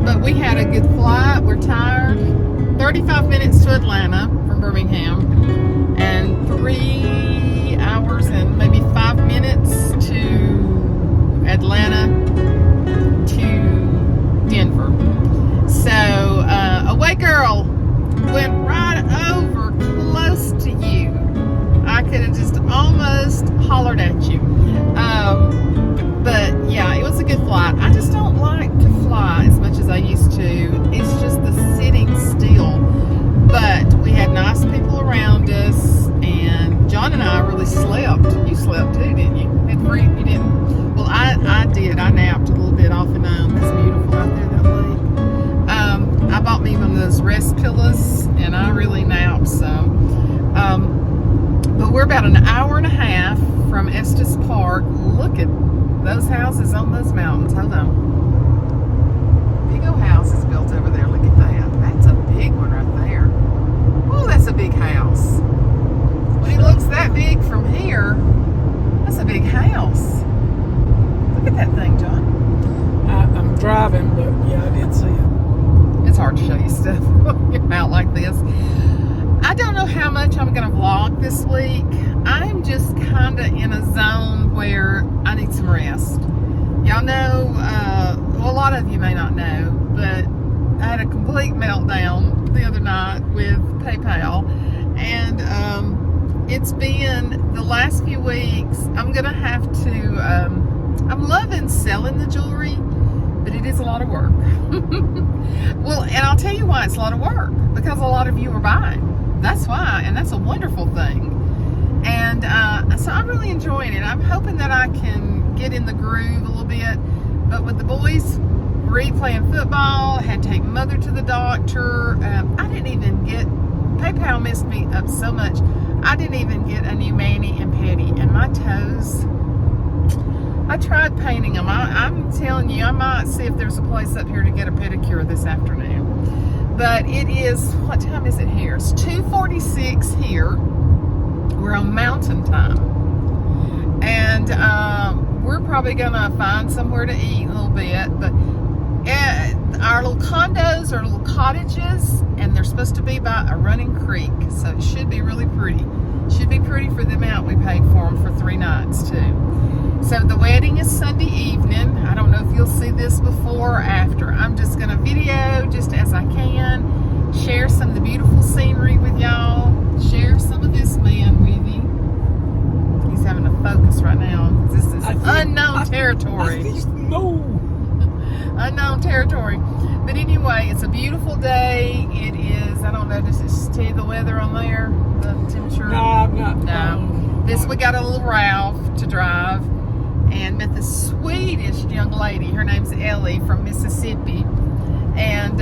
But we had a good flight. We're tired. 35 minutes to Atlanta from Birmingham, and 3 hours and maybe 5 minutes to Atlanta to Denver. So Away Girl went right over close to you. I could have just almost hollered at you. But yeah, it was a good flight. I just don't like to fly as much as I used to. It's just the sitting still. But we had nice people around us, and John and I really slept. You slept too, didn't you? You didn't? Well, I did. I napped a little bit off and on. It's beautiful out there, that lake. I bought me one of those rest pillows, and I really napped some. But we're about an hour and a half from Estes Park. Look at those houses on those mountains. Hold on. Big old house is built over there. Look at that. That's a big one right there. Oh, that's a big house. When it looks that big from here, that's a big house. Look at that thing, John. I'm driving, but yeah, I did see it. It's hard to show you stuff out like this. I don't know how much I'm going to vlog this week. I'm just kind of in a zone where I need some rest. Y'all know, well, a lot of you may not know, but I had a complete meltdown the other night with PayPal, and it's been the last few weeks. I'm going to have to, I'm loving selling the jewelry, but it is a lot of work. Well, and I'll tell you why it's a lot of work, because a lot of you are buying. That's why, and that's a wonderful thing. And so I'm really enjoying it. I'm hoping that I can get in the groove a little bit. But with the boys playing football, I had to take mother to the doctor. I didn't even get, PayPal messed me up so much. I didn't even get a new mani and pedi. And my toes, I tried painting them. I'm telling you, I might see if there's a place up here to get a pedicure this afternoon. But it is, what time is it here? It's 2:46 here. We're on mountain time. And we're probably going to find somewhere to eat a little bit. But our little condos are little cottages, and they're supposed to be by a running creek. So it should be really pretty. Should be pretty for the amount we paid for them for 3 nights too. So the wedding is Sunday evening. I don't know if you'll see this before or after. I'm just going to video just as I can. Share some of the beautiful scenery with y'all. Share some of this man with you. He's having a focus right now. This is unknown territory. Unknown territory. But anyway, it's a beautiful day. It is, I don't know, does it tell you the weather on there? The temperature? No, I'm not. No. This, we got a little Ralph to drive, and met this Swedish young lady. Her name's Ellie from Mississippi. And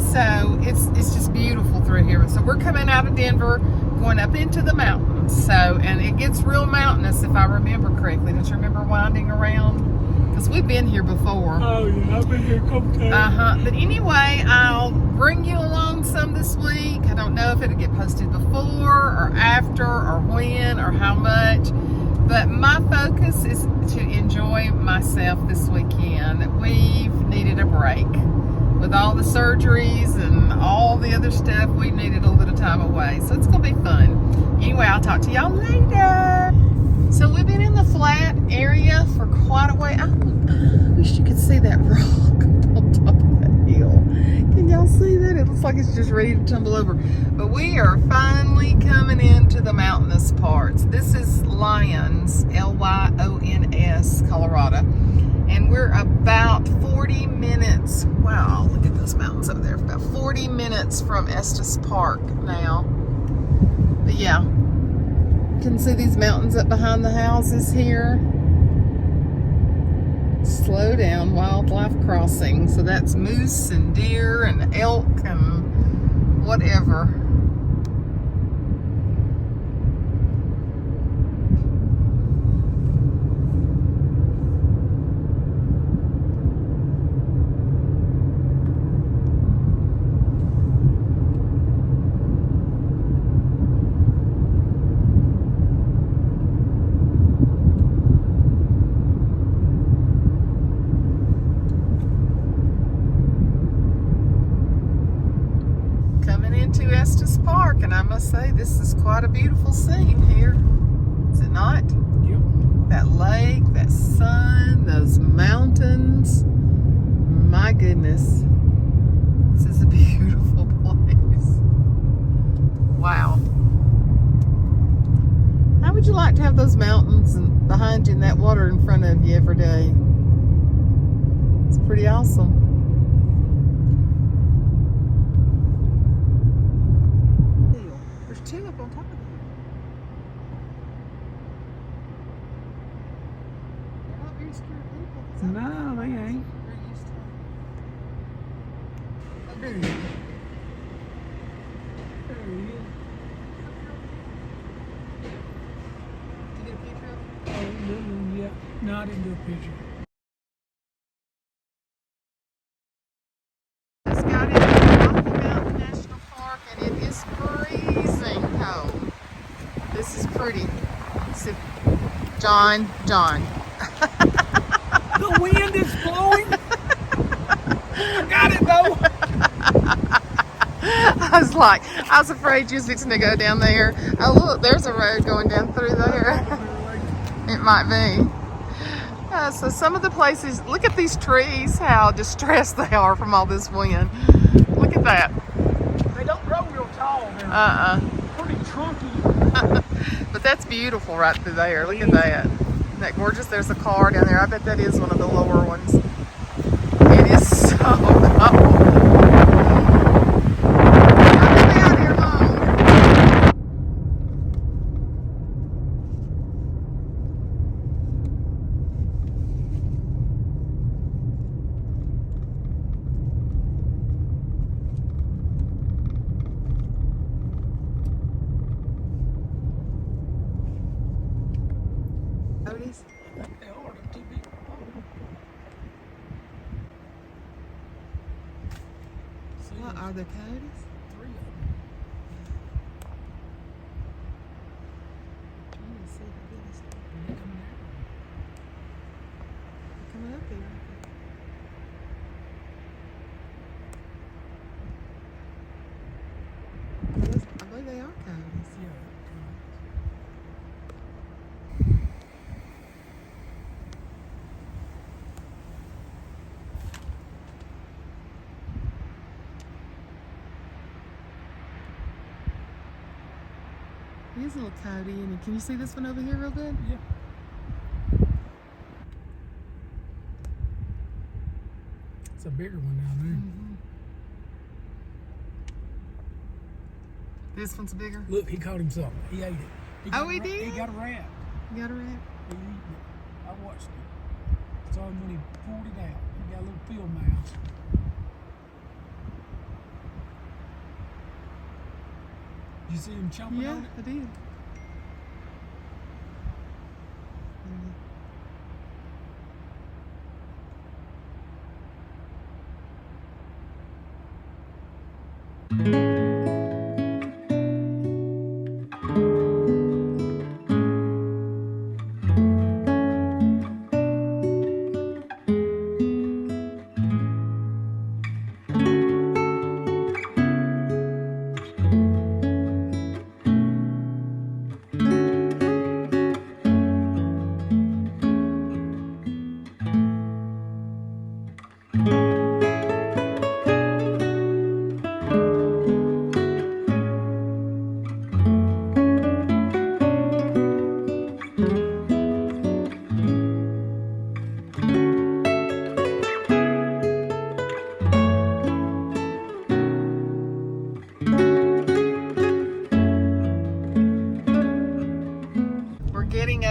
so it's just beautiful through here. So we're coming out of Denver, going up into the mountains. So, and it gets real mountainous if I remember correctly. Don't you remember winding around? because we've been here before. Oh yeah, I've been here a couple times. But anyway, I'll bring you along some this week. I don't know if it'll get posted before or after or when or how much. But my focus is to enjoy myself this weekend. We've needed a break. With all the surgeries and all the other stuff, we needed a little time away. So it's going to be fun. Anyway, I'll talk to y'all later. So we've been in the flat area for quite a while. I wish you could see that rock on top of that hill. Can y'all see that? It looks like it's just ready to tumble over. But we are finally coming into the mountainous parts. This is Lyons, Lyons, Colorado. And we're about 40 minutes. Wow, look at those mountains over there. About 40 minutes from Estes Park now. But yeah, you can see these mountains up behind the houses here. Slow down wildlife crossing. So that's moose and deer and elk and whatever. To Estes Park, and I must say this is quite a beautiful scene here, is it not? Yep. That lake, that sun, those mountains, my goodness, this is a beautiful place. Wow. How would you like to have those mountains behind you and that water in front of you every day? It's pretty awesome. Two up on top of them. They're not very scared people. No, they ain't. They're used to it. There he is. There he is. Did you get a picture of him? Oh, yeah. No, I didn't do a picture. Just got into Rocky Mountain National Park, and it is freezing cold. This is pretty. So, John. The wind is blowing. I got it though. I was afraid you was fixing to go down there. Oh look, there's a road going down through there. It might be. So some of the places, look at these trees, how distressed they are from all this wind. Look at that. They don't grow real tall. They're pretty trunky. But that's beautiful right through there. Look at that. Isn't that gorgeous? There's a car down there. I bet that is one of the lower ones. It is so cold. I've been out here long. Coyotes? They are too big. What are the coyotes? 3 of them. Let me see if I get this. Are they coming out? They're coming up here. I believe they are coyotes. Yeah. He is a little coyote, and can you see this one over here real good? Yeah. It's a bigger one down there. Mm-hmm. This one's bigger. Look, he caught him something. He ate it. He He did? got a rat. You got a rat? He eaten it. I watched it. Saw him when he pulled it out. He got a little field mouse. Did you see him chomping Yeah, on it? I did.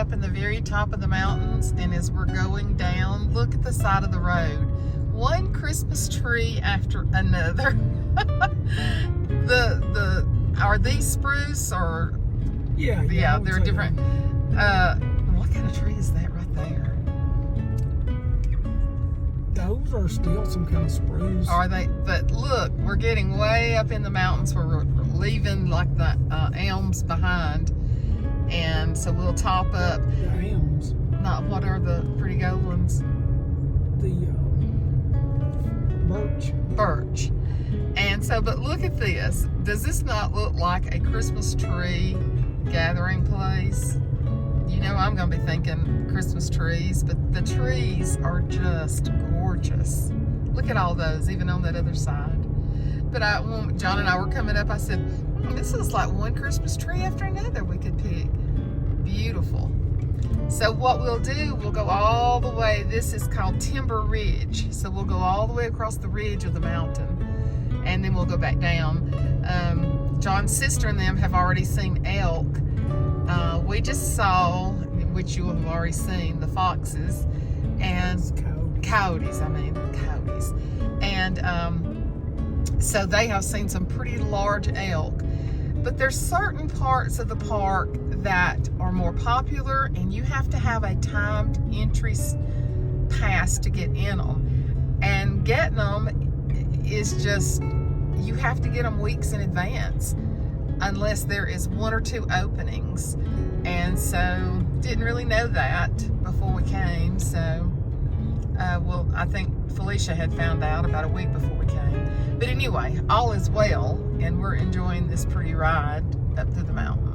up in the very top of the mountains, and as we're going down, look at the side of the road. One Christmas tree after another. Are these spruce or? Yeah, they're different. What kind of tree is that right there? Those are still some kind of spruce. Are they? But look, we're getting way up in the mountains where we're leaving like the elms behind, and so we'll top up. The elms. Not what are the pretty gold ones? The birch. Birch. And so, but look at this. Does this not look like a Christmas tree gathering place? You know, I'm going to be thinking Christmas trees, but the trees are just gorgeous. Look at all those, even on that other side. But when John and I were coming up, I said, this looks like one Christmas tree after another we could pick. Beautiful. So what we'll do, we'll go all the way. This is called Timber Ridge. So we'll go all the way across the ridge of the mountain, and then we'll go back down. John's sister and them have already seen elk. We just saw, which you have already seen, the foxes and coyotes. And so they have seen some pretty large elk. But there's certain parts of the park that are more popular, and you have to have a timed entry pass to get in them. And getting them is just, you have to get them weeks in advance, unless there is one or two openings. And so didn't really know that before we came. So well, I think Felicia had found out about a week before we came. But anyway, all is well, and we're enjoying this pretty ride up through the mountain.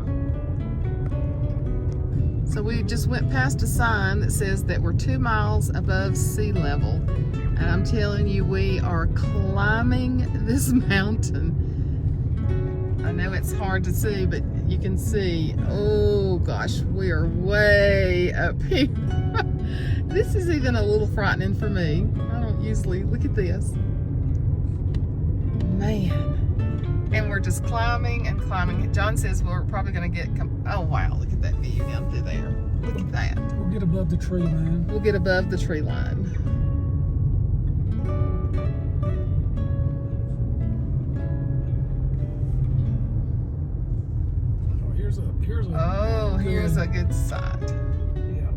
So we just went past a sign that says that we're 2 miles above sea level. And I'm telling you, we are climbing this mountain. I know it's hard to see, but you can see, oh gosh, we are way up here. This is even a little frightening for me. I don't usually, look at this. Man. And we're just climbing and climbing. John says we're probably gonna get, oh wow, look at that view down through there. Look at that. We'll get above the tree line. We'll get above the tree line. Here's a good side. Yeah.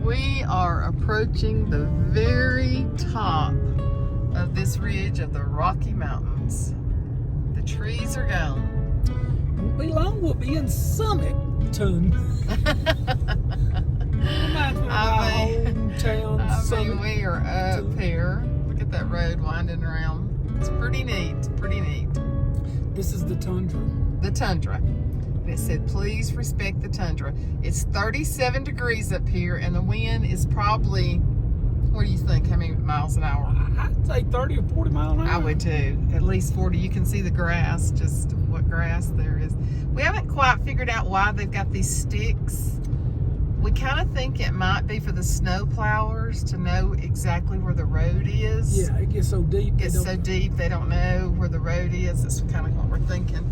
We are approaching the very top of this ridge of the Rocky Mountains. The trees are gone. Won't be long, we'll be in Summiton. Reminds me of my hometown. We are up here. Look at that road winding around. It's pretty neat. Pretty neat. This is the tundra. The tundra. And it said, please respect the tundra. It's 37 degrees up here, and the wind is probably, what do you think? How many miles an hour? I'd say 30 or 40 miles an hour. I would too. At least 40. You can see the grass, just what grass there is. We haven't quite figured out why they've got these sticks. We kind of think it might be for the snow plowers to know exactly where the road is. Yeah, it gets so deep. It's so deep they don't know where the road is. That's kind of what we're thinking.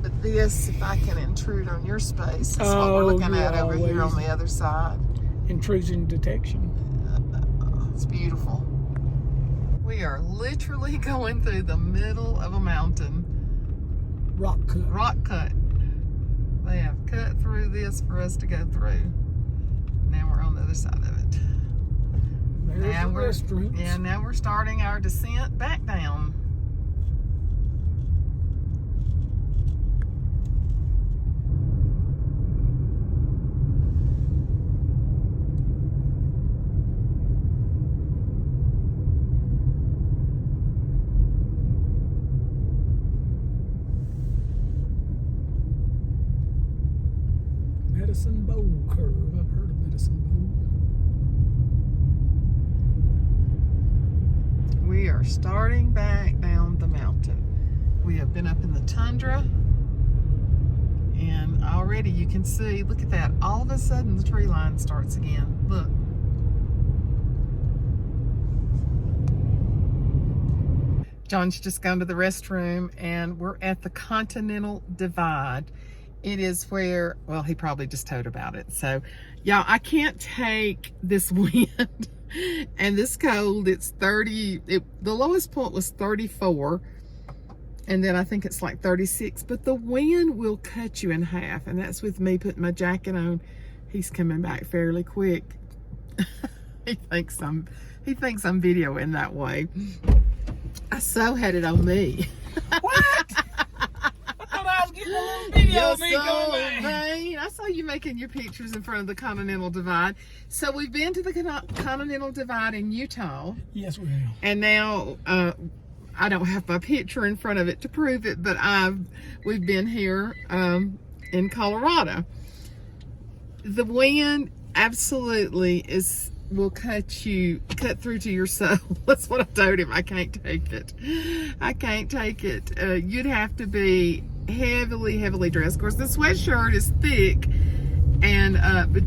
But this, if I can intrude on your space, that's what we're looking at over here on the other side. Intrusion detection. It's beautiful. We are literally going through the middle of a mountain. Rock cut. Rock cut. They have cut through this for us to go through. Now we're on the other side of it. There's the restrooms. Yeah, now we're starting our descent back down. Medicine Bow curve. I've heard of Medicine Bow. We are starting back down the mountain. We have been up in the tundra, and already you can see, look at that, all of a sudden the tree line starts again. Look. John's just gone to the restroom, and we're at the Continental Divide. It is where, well, he probably just told about it. So, y'all, I can't take this wind and this cold. It's 30, the lowest point was 34, and then I think it's like 36, but the wind will cut you in half, and that's with me putting my jacket on. He's coming back fairly quick. He thinks I'm videoing that way. I so had it on me. What? I thought I was getting a little video of me going back. Vain. I saw you making your pictures in front of the Continental Divide. So we've been to the Continental Divide in Utah. Yes, we have. And now I don't have my picture in front of it to prove it, but we've been here in Colorado. The wind absolutely will cut through to your soul. That's what I told him. I can't take it. I can't take it. You'd have to be heavily dressed. Of course, the sweatshirt is thick, and but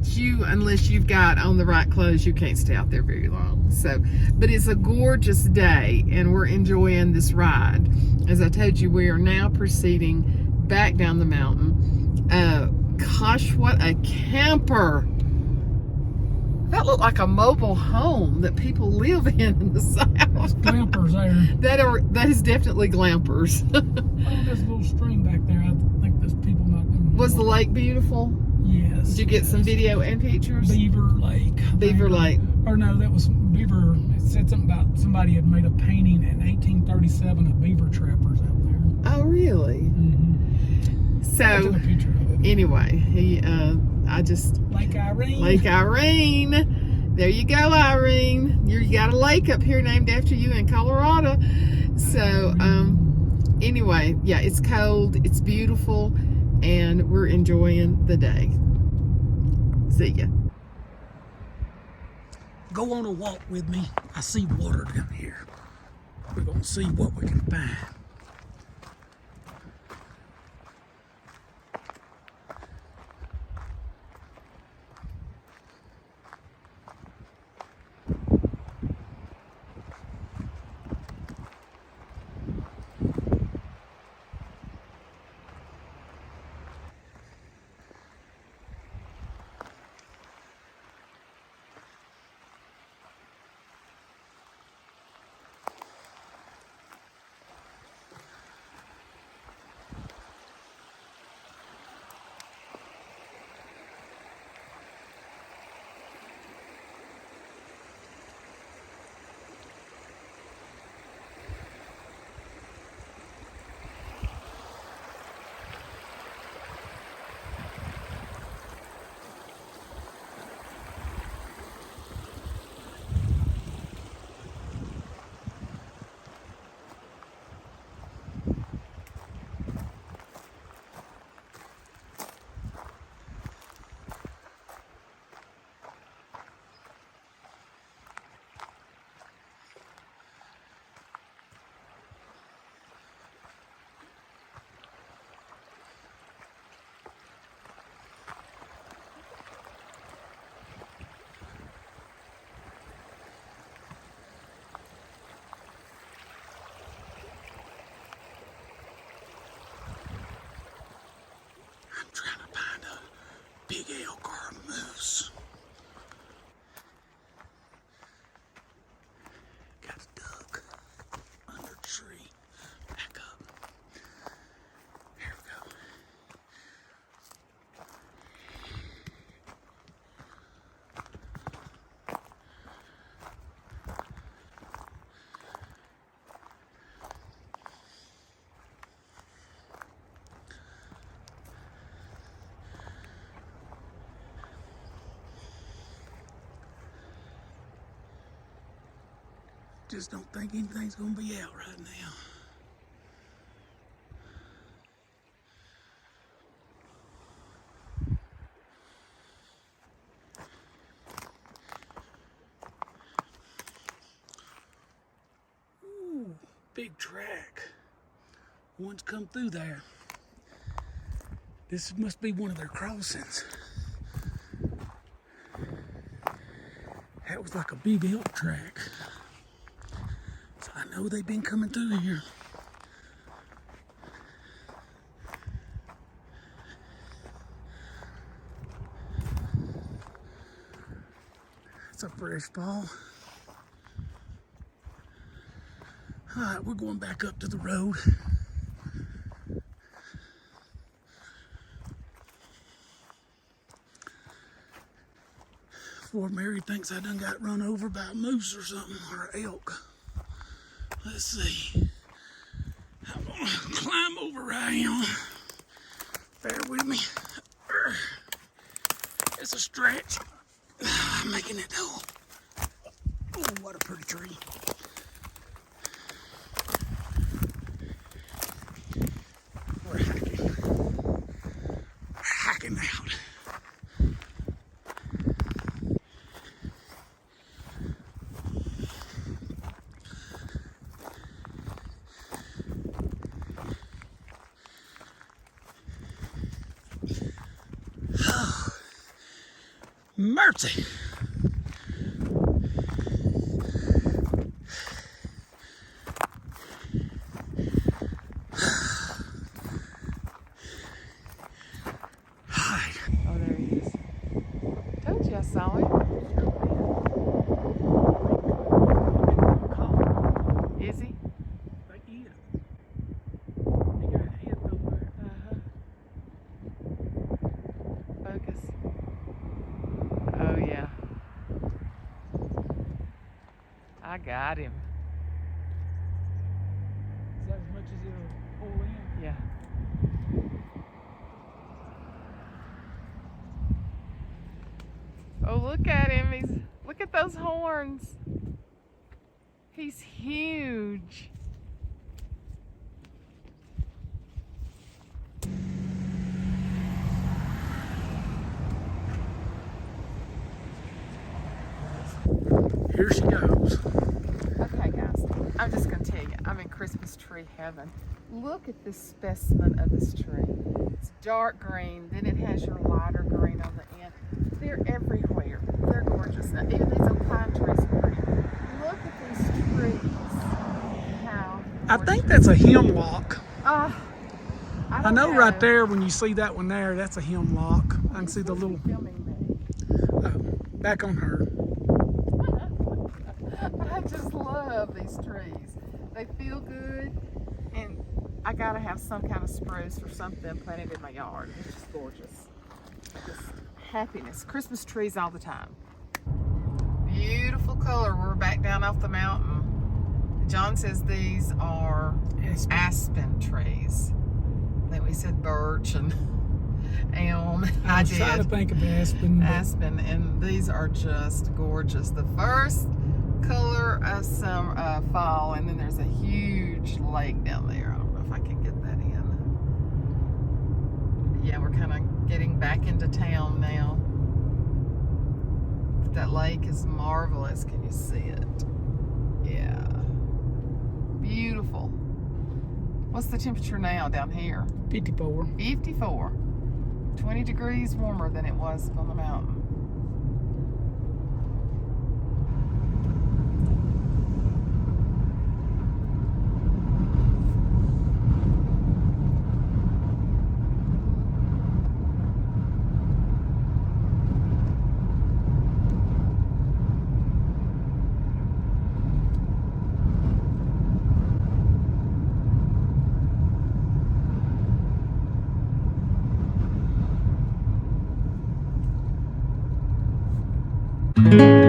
unless you've got on the right clothes, you can't stay out there very long. So, but it's a gorgeous day, and we're enjoying this ride. As I told you, we are now proceeding back down the mountain. Gosh, what a camper! That looked like a mobile home that people live in the South. Glampers there. That is definitely glampers. Oh, there's a little stream back there. I think there's people not doing. Was the lake beautiful? Yes. Did you get some video and pictures? Beaver Lake. Beaver Lake. Or no, that was Beaver. It said something about somebody had made a painting in 1837 of beaver trappers out there. Oh, really? Mm-hmm. So, I took a picture of it. Anyway, Lake Irene. Lake Irene. There you go, Irene. You got a lake up here named after you in Colorado. So, anyway, yeah, it's cold, it's beautiful, and we're enjoying the day. See ya. Go on a walk with me. I see water down here. We're gonna see what we can find. I'm trying to find a big elk or a moose. Got a duck under a tree. Back up. Here we go. Just don't think anything's gonna be out right now. big track. One's come through there. This must be one of their crossings. That was like a big elk track. So I know they've been coming through here. It's a fresh ball. All right, we're going back up to the road. Before Mary thinks I done got run over by a moose or something, or an elk. Let's see. I'm gonna climb over right here. Bear with me. It's a stretch. I'm making it though. Oh, what a pretty tree. We're hiking. We're hiking out. Mercy. Hi. Oh, there he is. Told you I saw him. Is he? Right here. He got a head over there. Focus. Oh, yeah. I got him. Is that as much as it'll pull in? Yeah. Oh, look at him. Look at those horns. He's huge. Here she goes. Okay, guys, I'm just going to tell you, I'm in Christmas tree heaven. Look at this specimen of this tree. It's dark green, then it has your lighter green on the end. They're everywhere. They're gorgeous. Now, even these old pine trees are pretty. Look at these trees. How I think that's a hemlock. I I know right there when you see that one there, that's a hemlock. I can see the little, filming me. back on her. I just love these trees. They feel good, and I gotta have some kind of spruce or something planted in my yard. It's just gorgeous. Just happiness. Christmas trees all the time. Beautiful color. We're back down off the mountain. John says these are aspen trees. I think we said birch and elm. I was trying to think of aspen. Aspen, and these are just gorgeous. The first color of fall, and then there's a huge lake down there. I don't know if I can get that in. Yeah, we're kind of getting back into town now. That lake is marvelous. Can you see it? Yeah. Beautiful. What's the temperature now down here? 54. 54. 20 degrees warmer than it was on the mountain. Thank you.